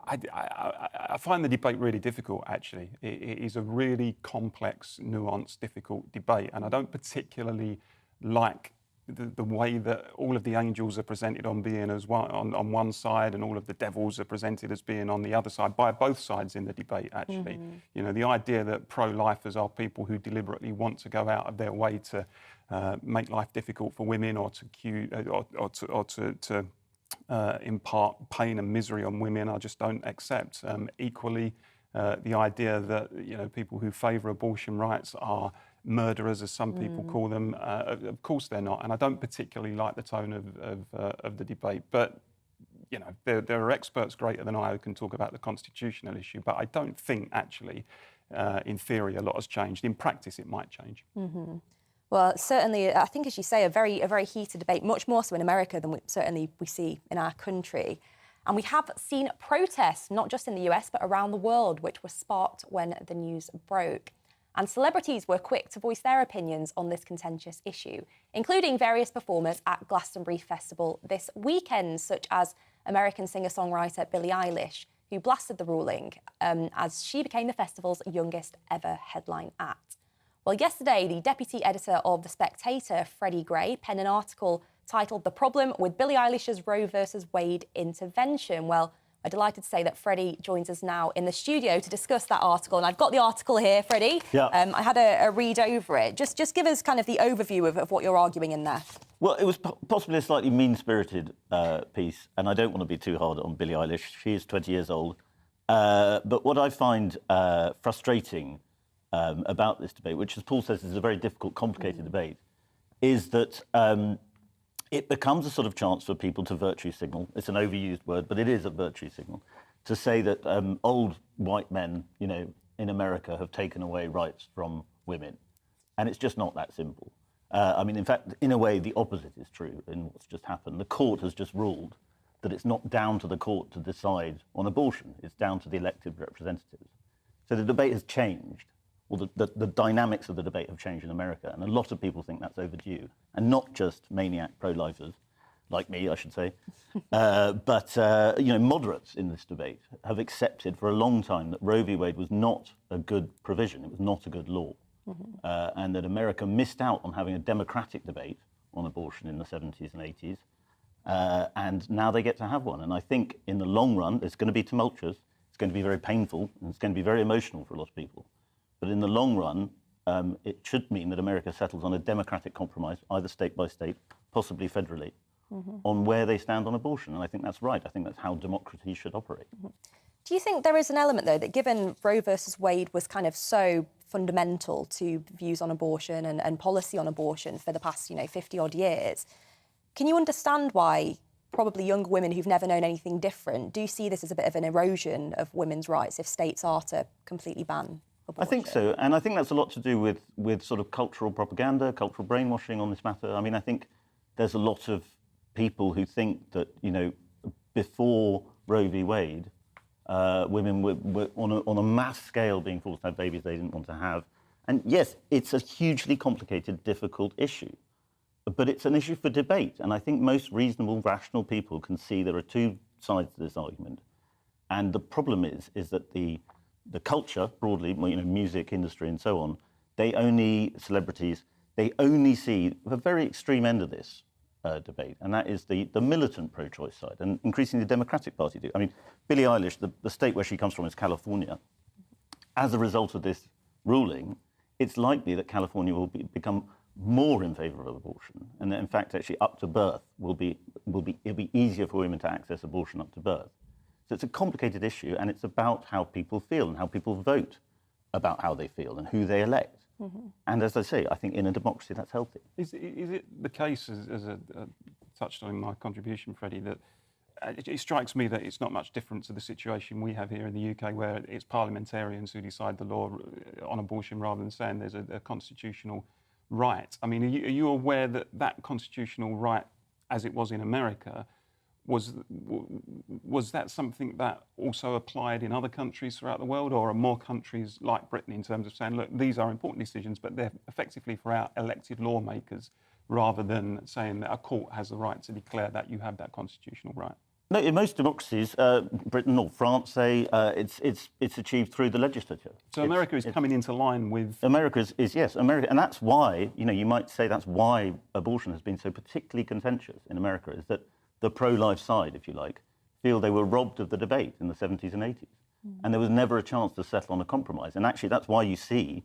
I find the debate really difficult, actually. It is a really complex, nuanced, difficult debate, and I don't particularly like the way that all of the angels are presented on being as one, on one side, and all of the devils are presented as being on the other side, by both sides in the debate, actually. You know, the idea that pro-lifers are people who deliberately want to go out of their way to make life difficult for women, or to impart pain and misery on women, I just don't accept. Equally, the idea that people who favour abortion rights are murderers, as some people call them, of course they're not. And I don't particularly like the tone of the debate. But there are experts greater than I who can talk about the constitutional issue. But I don't think actually, in theory, a lot has changed. In practice, it might change. Well, certainly, I think, as you say, a very heated debate, much more so in America than we see in our country. And we have seen protests, not just in the US, but around the world, which were sparked when the news broke. And celebrities were quick to voice their opinions on this contentious issue, including various performers at Glastonbury Festival this weekend, such as American singer-songwriter Billie Eilish, who blasted the ruling as she became the festival's youngest ever headline act. Well, yesterday, the deputy editor of The Spectator, Freddie Gray, penned an article titled "The Problem with Billie Eilish's Roe versus Wade Intervention." Well, we're delighted to say that Freddie joins us now in the studio to discuss that article. And I've got the article here, Freddie. Yeah. I had a read over it. Just give us kind of the overview of what you're arguing in there. Well, it was possibly a slightly mean-spirited piece, and I don't want to be too hard on Billie Eilish. She is 20 years old. But what I find frustrating about this debate, which, as Paul says, is a very difficult, complicated debate, is that it becomes a sort of chance for people to virtue signal. It's an overused word, but it is a virtue signal, to say that old white men, you know, in America have taken away rights from women. And it's just not that simple. I mean, in fact, in a way, the opposite is true in what's just happened. The court has just ruled that it's not down to the court to decide on abortion. It's down to the elected representatives. So the debate has changed. Well, the dynamics of the debate have changed in America, and a lot of people think that's overdue, and not just maniac pro-lifers, like me, I should say, but you know, moderates in this debate have accepted for a long time that Roe v. Wade was not a good provision, it was not a good law, and that America missed out on having a democratic debate on abortion in the 70s and 80s, and now they get to have one. And I think in the long run, it's going to be tumultuous, it's going to be very painful, and it's going to be very emotional for a lot of people. But in the long run, it should mean that America settles on a democratic compromise, either state by state, possibly federally, on where they stand on abortion. And I think that's right. I think that's how democracy should operate. Do you think there is an element, though, that given Roe versus Wade was kind of so fundamental to views on abortion and policy on abortion for the past, 50-odd years, can you understand why probably younger women who've never known anything different do see this as a bit of an erosion of women's rights if states are to completely ban abortion? I think so, and I think that's a lot to do with sort of cultural propaganda, cultural brainwashing on this matter. I mean, I think there's a lot of people who think that, before Roe v. Wade, women were on a mass scale being forced to have babies they didn't want to have. And yes, it's a hugely complicated, difficult issue, but it's an issue for debate. And I think most reasonable, rational people can see there are two sides to this argument. And the problem is that the culture, broadly, music industry and so on, celebrities, they only see the very extreme end of this debate, and that is the militant pro-choice side, and increasingly the Democratic Party do. I mean, Billie Eilish, the state where she comes from is California. As a result of this ruling, it's likely that California will become more in favour of abortion, and that in fact, actually, up to birth it'll be easier for women to access abortion up to birth. So it's a complicated issue, and it's about how people feel and how people vote about how they feel and who they elect. And as I say, I think in a democracy that's healthy. Is it the case, as I touched on in my contribution, Freddie, that it strikes me that it's not much different to the situation we have here in the UK, where it's parliamentarians who decide the law on abortion rather than saying there's a constitutional right? I mean, are you aware that that constitutional right, as it was in America, was that something that also applied in other countries throughout the world, or are more countries like Britain in terms of saying, look, these are important decisions, but they're effectively for our elected lawmakers, rather than saying that a court has the right to declare that you have that constitutional right? No, in most democracies, Britain or France, say it's achieved through the legislature. So America is coming into line with... America is yes, America, and that's why, you might say that's why abortion has been so particularly contentious in America, is that the pro-life side, if you like, feel they were robbed of the debate in the 70s and 80s. And there was never a chance to settle on a compromise. And actually, that's why you see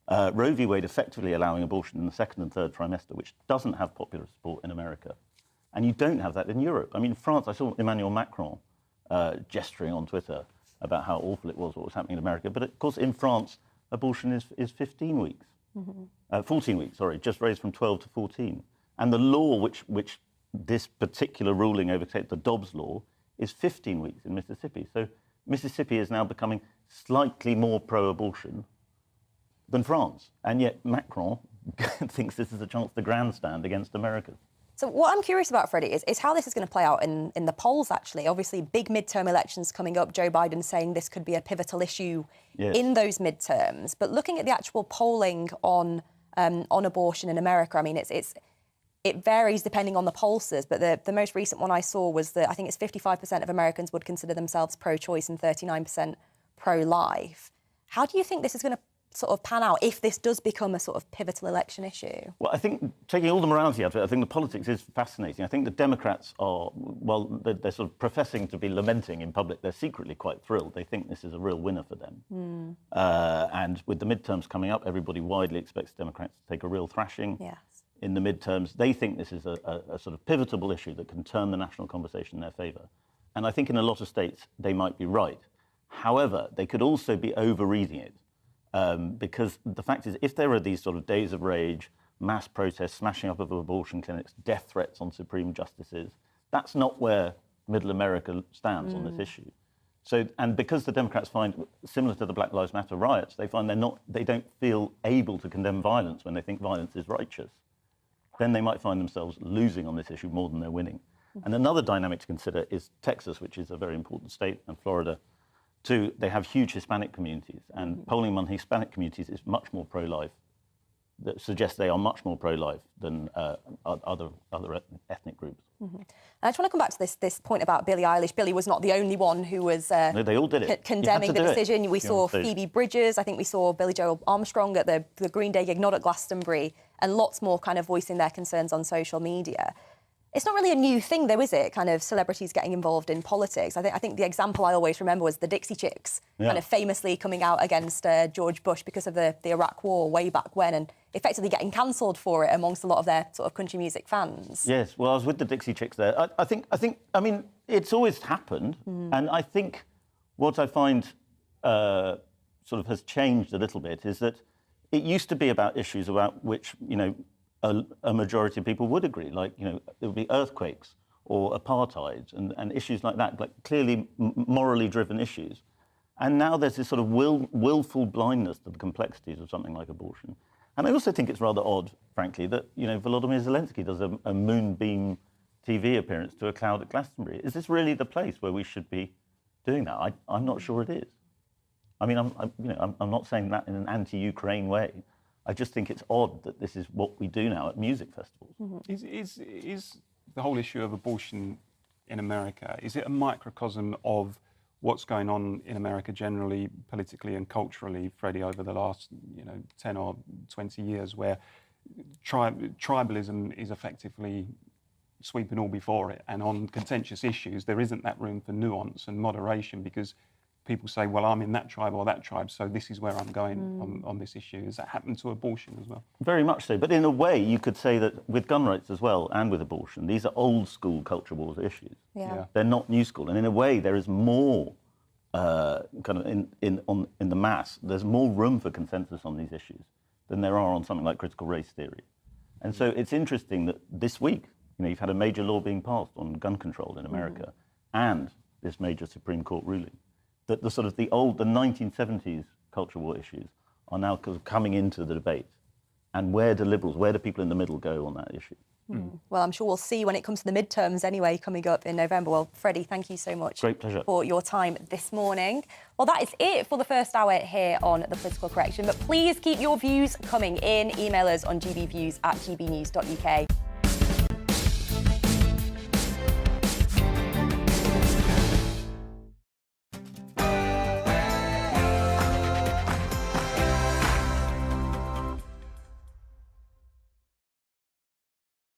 Roe v. Wade effectively allowing abortion in the second and third trimester, which doesn't have popular support in America. And you don't have that in Europe. I mean, France, I saw Emmanuel Macron gesturing on Twitter about how awful it was, what was happening in America. But of course, in France, abortion is 15 weeks. 14 weeks, sorry, just raised from 12 to 14. And the law which this particular ruling overtakes, the Dobbs law, is 15 weeks in Mississippi. So Mississippi is now becoming slightly more pro-abortion than France. And yet Macron thinks this is a chance to grandstand against America. So what I'm curious about, Freddie, is how this is going to play out in the polls, actually. Obviously, big midterm elections coming up. Joe Biden saying this could be a pivotal issue in those midterms. But looking at the actual polling on abortion in America, I mean, it varies depending on the pollsters. But the most recent one I saw was that I think it's 55% of Americans would consider themselves pro-choice and 39% pro-life. How do you think this is going to sort of pan out if this does become a sort of pivotal election issue? Well, I think, taking all the morality out of it, I think the politics is fascinating. I think the Democrats are, well, they're sort of professing to be lamenting in public. They're secretly quite thrilled. They think this is a real winner for them. And with the midterms coming up, everybody widely expects Democrats to take a real thrashing in the midterms. They think this is a sort of pivotal issue that can turn the national conversation in their favour. And I think in a lot of states, they might be right. However, they could also be overreading it. Because the fact is, if there are these sort of days of rage, mass protests, smashing up of abortion clinics, death threats on Supreme Justices, that's not where Middle America stands on this issue. So, and because the Democrats find, similar to the Black Lives Matter riots, they find they don't feel able to condemn violence when they think violence is righteous, then they might find themselves losing on this issue more than they're winning. And another dynamic to consider is Texas, which is a very important state, and Florida. Too, they have huge Hispanic communities, and polling among Hispanic communities is much more pro-life. That suggests they are much more pro-life than other ethnic groups. And I just want to come back to this point about Billie Eilish. Billie was not the only one who was no, they all did it. Condemning the decision. We saw Phoebe Bridgers. I think we saw Billie Joe Armstrong at the Green Day gig, not at Glastonbury, and lots more kind of voicing their concerns on social media. It's not really a new thing, though, is it? Kind of celebrities getting involved in politics. I think the example I always remember was the Dixie Chicks, kind of famously coming out against George Bush because of the Iraq War way back when, and effectively getting cancelled for it amongst a lot of their sort of country music fans. Yes, well, I was with the Dixie Chicks there. I mean, it's always happened, and I think what I find sort of has changed a little bit is that it used to be about issues about which, you know, a majority of people would agree, like, you know, there would be earthquakes or apartheid and issues like that, like clearly morally driven issues. And now there's this sort of willful blindness to the complexities of something like abortion. And I also think it's rather odd, frankly, that, you know, Volodymyr Zelensky does a moonbeam TV appearance to a crowd at Glastonbury. Is this really the place where we should be doing that? I'm not sure it is. I mean, I'm not saying that in an anti-Ukraine way. I just think it's odd that this is what we do now at music festivals. Is the whole issue of abortion in America, is it a microcosm of what's going on in America generally, politically and culturally, Freddie, over the last 10 or 20 years, where tribalism is effectively sweeping all before it, and on contentious issues there isn't that room for nuance and moderation because people say, well, I'm in that tribe or that tribe, so this is where I'm going on this issue. Has that happened to abortion as well? Very much so. But in a way, you could say that with gun rights as well and with abortion, these are old school culture wars issues. Yeah. They're not new school. And in a way, there is more kind of in the mass, there's more room for consensus on these issues than there are on something like critical race theory. And so it's interesting that this week, you know, you've had a major law being passed on gun control in America and this major Supreme Court ruling. That the 1970s culture war issues are now coming into the debate. And where do liberals, where do people in the middle go on that issue? Well, I'm sure we'll see when it comes to the midterms anyway, coming up in November. Well, Freddie, thank you so much. Great pleasure. For your time this morning. Well, that is it for the first hour here on The Political Correction. But please keep your views coming in. Email us on gbviews@gbnews.uk.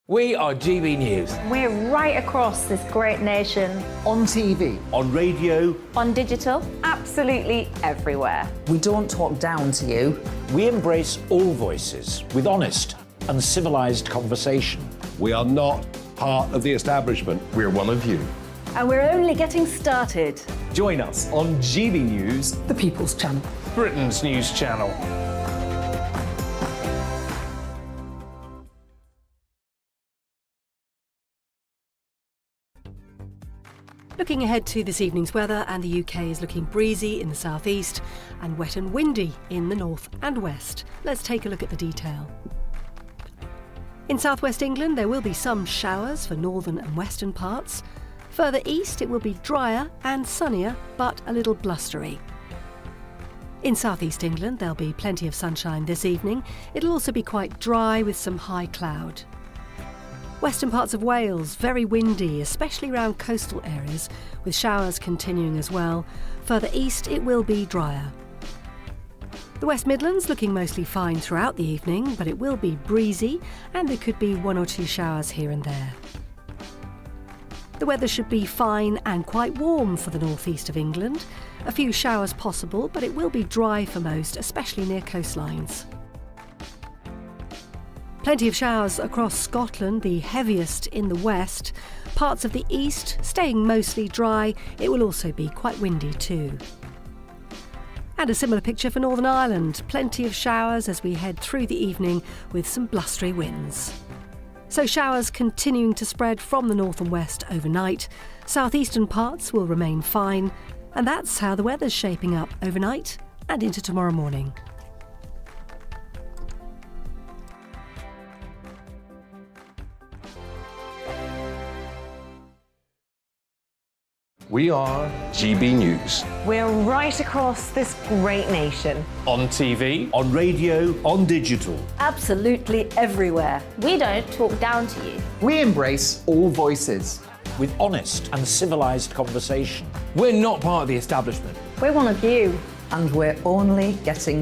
We are GB News. We're right across this great nation. On TV. On radio. On digital. Absolutely everywhere. We don't talk down to you. We embrace all voices with honest and civilised conversation. We are not part of the establishment. We're one of you. And we're only getting started. Join us on GB News, The People's Channel. Britain's news channel. Looking ahead to this evening's weather, and the UK is looking breezy in the southeast and wet and windy in the north and west. Let's take a look at the detail. In southwest England, there will be some showers for northern and western parts. Further east, it will be drier and sunnier, but a little blustery. In southeast England, there'll be plenty of sunshine this evening. It'll also be quite dry with some high cloud. Western parts of Wales, very windy, especially around coastal areas, with showers continuing as well. Further east, it will be drier. The West Midlands looking mostly fine throughout the evening, but it will be breezy and there could be 1 or 2 showers here and there. The weather should be fine and quite warm for the northeast of England. A few showers possible, but it will be dry for most, especially near coastlines. Plenty of showers across Scotland, the heaviest in the west. Parts of the east staying mostly dry. It will also be quite windy too. And a similar picture for Northern Ireland. Plenty of showers as we head through the evening with some blustery winds. So showers continuing to spread from the north and west overnight. Southeastern parts will remain fine. And that's how the weather's shaping up overnight and into tomorrow morning. We are GB News. We're right across this great nation. On TV, on radio, on digital. Absolutely everywhere. We don't talk down to you. We embrace all voices. With honest and civilised conversation. we're not part of the establishment. We're one of you. And we're only getting